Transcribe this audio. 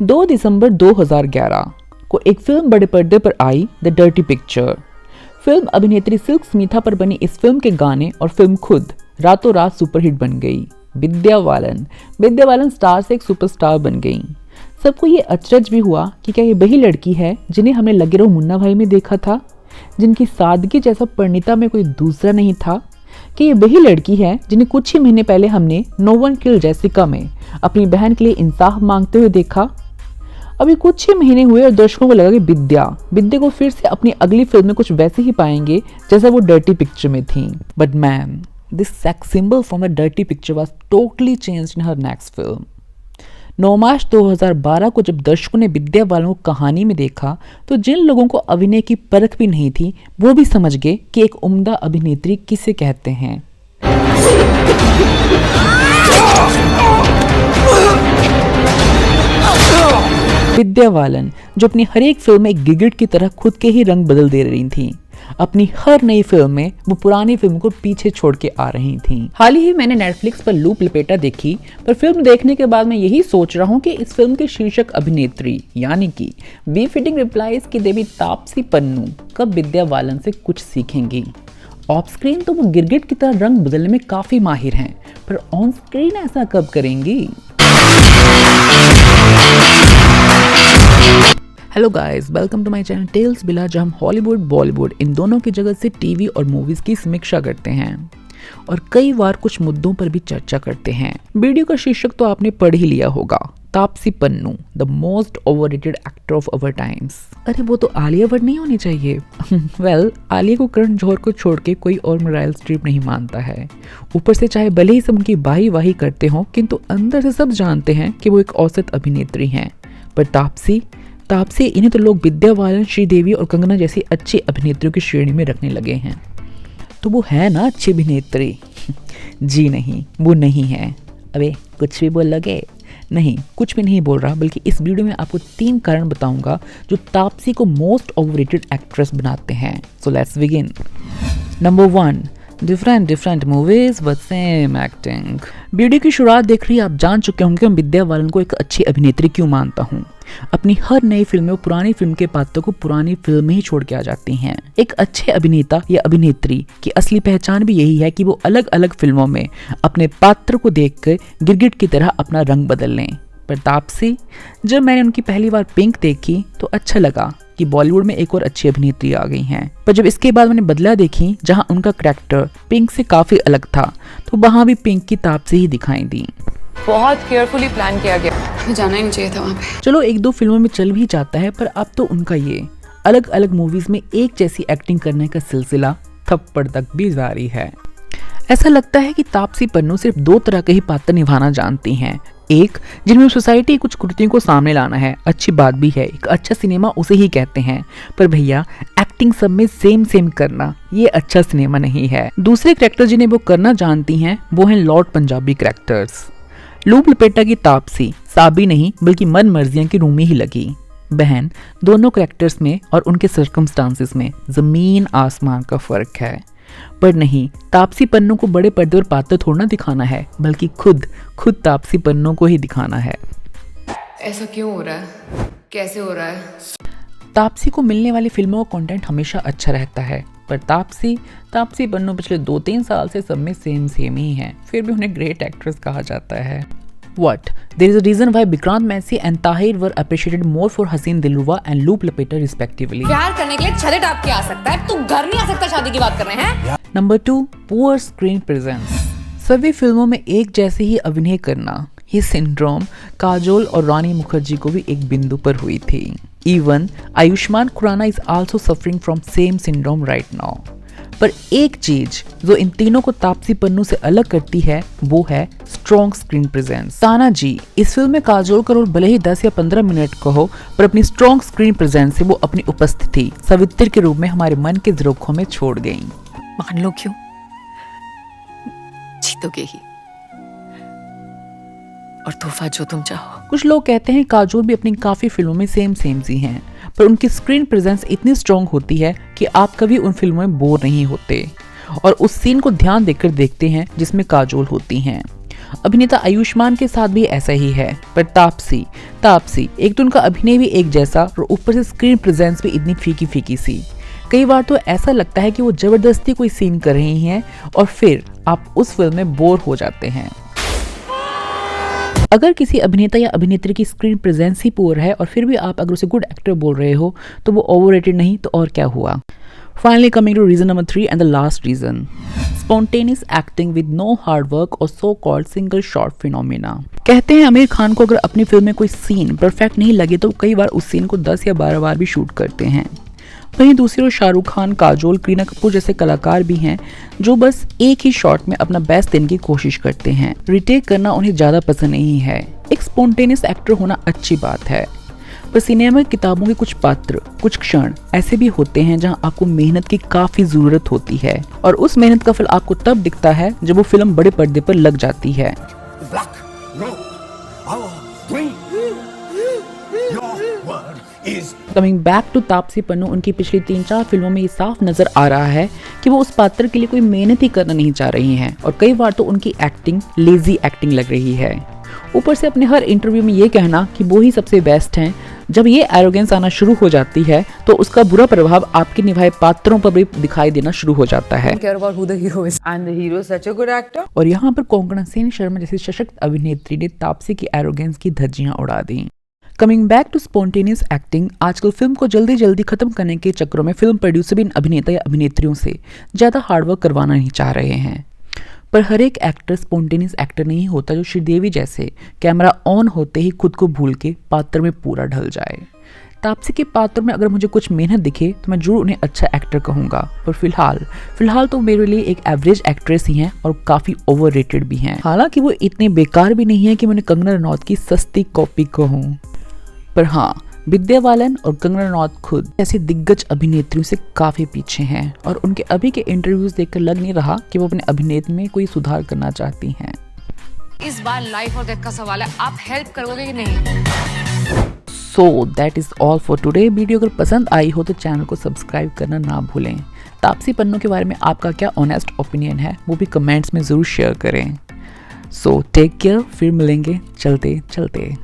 2 दिसंबर 2011 को एक फिल्म बड़े पर्दे पर आई, द डर्टी पिक्चर। फिल्म अभिनेत्री सिल्क स्मिथा पर बनी इस फिल्म के गाने और फिल्म खुद रातों रात सुपरहिट बन गई। विद्या बालन स्टार से एक सुपरस्टार बन गई। सबको ये अचरज भी हुआ कि क्या ये वही लड़की है जिन्हें हमने लगे रहो मुन्ना भाई में देखा था, जिनकी सादगी जैसा परिणीता में कोई दूसरा नहीं था। कि ये वही लड़की है जिन्हें कुछ ही महीने पहले हमने नो वन किल जैसिका में अपनी बहन के लिए इंसाफ मांगते हुए देखा। अभी कुछ ही महीने हुए और दर्शकों को लगा कि विद्या को फिर से अपनी अगली फिल्म में कुछ वैसे ही पाएंगे जैसा वो डर्टी पिक्चर में थी। But man, this sex symbol from the dirty picture was totally changed in her next film. 9 मार्च 2012 को जब दर्शकों ने विद्या बालन को कहानी में देखा तो जिन लोगों को अभिनय की परख भी नहीं थी वो भी समझ गए कि एक उम्दा अभिनेत्री किसे कहते हैं। विद्या बालन जो अपनी हर एक फिल्म में एक गिगट की तरह खुद के ही रंग बदल दे रही थी। अपनी हर नई फिल्म में वो पुरानी फिल्म को पीछे छोड़ के आ रही थी। हाल ही मैंने नेटफ्लिक्स पर लूप लपेटा देखी, पर फिल्म देखने के बाद मैं यही सोच रहा हूँ कि इस फिल्म के शीर्षक अभिनेत्री यानी कि बी फिटिंग रिप्लाईज की देवी तापसी पन्नू कब विद्या बालन से कुछ सीखेंगी। ऑफ स्क्रीन तो वो गिरगिट की तरह रंग बदलने में काफी माहिर हैं, पर ऑन स्क्रीन ऐसा कब करेंगी। Hello guys, welcome to my channel टेल्स बिला, जहां हम हॉलीवुड बॉलीवुड इन दोनों की जगह से टीवी और मूवीज की समीक्षा करते हैं और कई बार कुछ मुद्दों पर भी चर्चा करते हैं। वीडियो का शीर्षक तो आपने पढ़ ही लिया होगा, Taapsee Pannu the most overrated actor of our times. अरे वो तो आलिया भट्ट नहीं होनी चाहिए। वेल, आलिया को करण जौहर को छोड़ के कोई और मिराइल स्ट्रीप नहीं मानता है। ऊपर से चाहे भले ही सब उनकी वाही वाही करते हो, किंतु अंदर से सब जानते हैं कि वो एक औसत अभिनेत्री हैं। पर तापसी इन्हें तो लोग विद्या बालन, श्रीदेवी और कंगना जैसी अच्छी अभिनेत्रियों की श्रेणी में रखने लगे हैं। तो वो है ना अच्छी अभिनेत्री? जी नहीं, वो नहीं है। अबे कुछ भी बोल लगे? नहीं, कुछ भी नहीं बोल रहा, बल्कि इस वीडियो में आपको 3 कारण बताऊंगा जो तापसी को मोस्ट ओवररेटेड एक्ट्रेस बनाते हैं। So let's begin. Number 1, different movies but same acting. Video की शुरुआत देख रही आप जान चुके होंगे मैं विद्या बालन को एक अच्छी अभिनेत्री क्यों मानता हूँ। अपनी हर नई फिल्म में वो पुरानी फिल्म के पात्रों को पुरानी फिल्म में ही छोड़ के आ जाती हैं। एक अच्छे अभिनेता या अभिनेत्री की असली पहचान भी यही है कि वो अलग अलग फिल्मों में अपने पात्र को देखकर गिरगिट की तरह अपना रंग बदल लें। पर तापसी, जब मैंने उनकी पहली बार पिंक देखी तो अच्छा लगा कि बॉलीवुड में एक और अच्छी अभिनेत्री आ गई हैं। पर जब इसके बाद मैंने बदला देखी, जहां उनका कैरेक्टर पिंक से काफी अलग था, तो वहां भी पिंक की तापसी ही दिखाई दी। बहुत केयरफुली प्लान किया गया, हमें जाना ही नहीं चाहिए था वहाँ पे। चलो 1-2 फिल्मों में चल भी जाता है, पर अब तो उनका ये अलग अलग मूवीज में एक जैसी एक्टिंग करने का सिलसिला थप्पड़ तक भी जारी है। ऐसा लगता है कि तापसी पन्नू सिर्फ 2 तरह के ही पात्र निभाना जानती हैं। एक, जिनमें सोसाइटी कुछ कुर्तियों को सामने लाना है, अच्छी बात भी है, एक अच्छा सिनेमा उसे ही कहते हैं। पर भैया, एक्टिंग सब में सेम करना ये अच्छा सिनेमा नहीं है। दूसरे कैरेक्टर जिन्हें वो करना जानती हैं वो हैं लॉर्ड पंजाबी कैरेक्टर्स। लूप लपेटा की तापसी साबी नहीं बल्कि मन मर्जियां की रूमी ही लगी। बहन, दोनों कैरेक्टर्स में और उनके सर्कमस्टांसेस में जमीन आसमान का फर्क है। पर नहीं, तापसी पन्नू को बड़े पर्दे और पात्र थोड़ा दिखाना है, बल्कि खुद तापसी पन्नू को ही दिखाना है। ऐसा क्यों हो रहा है? कैसे हो रहा है? तापसी को मिलने वाली फिल्मों का कंटेंट हमेशा अच्छा रहता है, पर तापसी पन्नू पिछले 2-3 साल से सब में सेम ही है, फिर भी उन्हें ग्रेट एक्ट्रेस कहा जाता है। What? There is a reason why Vikrant Massey and Tahir were appreciated more for Haseen Dilruba and Loop Lapeta respectively. प्यार करने के लिए छते टाप के आ सकता है, तू घर नहीं आ सकता शादी की बात कर रहे हैं। Number 2, poor screen presence. सभी फिल्मों में एक जैसे ही अभिनय करना, ये सिंड्रोम काजोल और रानी मुखर्जी को भी एक बिंदु पर हुई थी। Even Ayushman Khurana is also suffering from same syndrome right now. पर एक चीज जो इन तीनों को तापसी पन्नू से अलग करती है वो है स्ट्रॉन्ग स्क्रीन प्रेजेंस। ताना जी, इस फिल्म में काजोल का रोल भले ही 10 या 15 मिनट का हो, पर अपनी स्ट्रॉन्ग स्क्रीन प्रेजेंस से वो अपनी उपस्थिति सवित्री के रूप में हमारे मन के झरोखों में छोड़ गई। मान लो क्यों, जीतोगे ही, और तोहफा जो तुम चाहो। कुछ लोग कहते हैं काजोल भी अपनी काफी फिल्मों में सेम सी हैं, पर उनकी स्क्रीन प्रेजेंस इतनी स्ट्रॉन्ग होती है कि आप कभी उन फिल्मों में बोर नहीं होते और उस सीन को ध्यान देकर देखते हैं जिसमें काजोल होती हैं। अभिनेता आयुष्मान के साथ भी ऐसा ही है। पर तापसी एक तो उनका अभिनय भी एक जैसा और ऊपर से स्क्रीन प्रेजेंस भी इतनी फीकी फीकी सी। कई बार तो ऐसा लगता है कि वो जबरदस्ती कोई सीन कर रही हैं और फिर आप उस फिल्म में बोर हो जाते हैं। अगर किसी अभिनेता या अभिनेत्री की स्क्रीन प्रेजेंस ही पुअर है और फिर भी आप अगर उसे गुड एक्टर बोल रहे हो तो वो ओवररेटेड नहीं तो और क्या हुआ। Finally coming to reason number 3 and the last reason, spontaneous acting with no hard work और so called single shot phenomena. कहते हैं आमिर खान को अगर अपनी फिल्म में कोई सीन परफेक्ट नहीं लगे तो कई बार उस सीन को 10 या 12 बार भी शूट करते हैं। वहीं दूसरी ओर शाहरुख खान, काजोल, करीना कपूर जैसे कलाकार भी हैं जो बस एक ही शॉट में अपना बेस्ट देने की कोशिश करते हैं। रिटेक करना उन्हें ज्यादा पसंद नहीं है। एक स्पॉन्टेनियस एक्टर होना अच्छी बात है, पर सिनेमा किताबों के कुछ पात्र, कुछ क्षण ऐसे भी होते हैं जहां आपको मेहनत की काफी जरूरत होती है और उस मेहनत का फल आपको तब दिखता है जब वो फिल्म बड़े पर्दे पर लग जाती है। Coming back to Taapsee Pannu, उनकी पिछली 3-4 फिल्मों में ये साफ नजर आ रहा है कि वो उस पात्र के लिए कोई मेहनत ही करना नहीं चाह रही हैं और कई बार तो उनकी एक्टिंग लेजी एक्टिंग लग रही है। ऊपर से अपने हर इंटरव्यू में ये कहना कि वो ही सबसे बेस्ट हैं। जब ये एरोगेंस आना शुरू हो जाती है तो उसका बुरा प्रभाव आपके निभाए पात्रों पर भी दिखाई देना शुरू हो जाता है। और यहाँ पर कोंकणा सेन शर्मा जैसी सशक्त अभिनेत्री ने तापसी की एरोगेंस की धज्जियां उड़ा दी। Coming back to spontaneous acting, आजकल फिल्म को जल्दी जल्दी खत्म करने के चक्करों में फिल्म प्रोड्यूसर भी इन अभिनेता या अभिनेत्रियों से ज्यादा हार्डवर्क करवाना नहीं चाह रहे हैं। पर हर एक एक्टर स्पॉन्टेनियस एक्टर नहीं होता जो श्रीदेवी जैसे कैमरा ऑन होते ही खुद को भूल के पात्र में पूरा ढल जाए। तापसी के पात्र में अगर मुझे कुछ मेहनत दिखे तो मैं जरूर उन्हें अच्छा एक्टर कहूंगा, पर फिलहाल तो मेरे लिए एक एवरेज एक्ट्रेस ही हैं और काफी ओवररेटेड भी हैं। हालांकि वो इतने बेकार भी नहीं है कि मैं उन्हें कंगना रनौत की सस्ती कॉपी कहूं। पर हाँ, विद्या बालन और कंगना रनौत खुद ऐसी दिग्गज अभिनेत्रियों से काफी पीछे हैं और उनके अभी के इंटरव्यूज देखकर लग नहीं रहा कि वो अपने अभिनय में कोई सुधार करना चाहती हैं। इस बार लाइफ और डेथ का सवाल है, आप हेल्प करोगे कि नहीं? So that is all for today. Video अगर पसंद आई हो तो चैनल को सब्सक्राइब करना ना भूलें। तापसी पन्नू के बारे में आपका क्या ऑनेस्ट ओपिनियन है वो भी कमेंट्स में जरूर शेयर करें। सो टेक केयर, फिर मिलेंगे चलते चलते।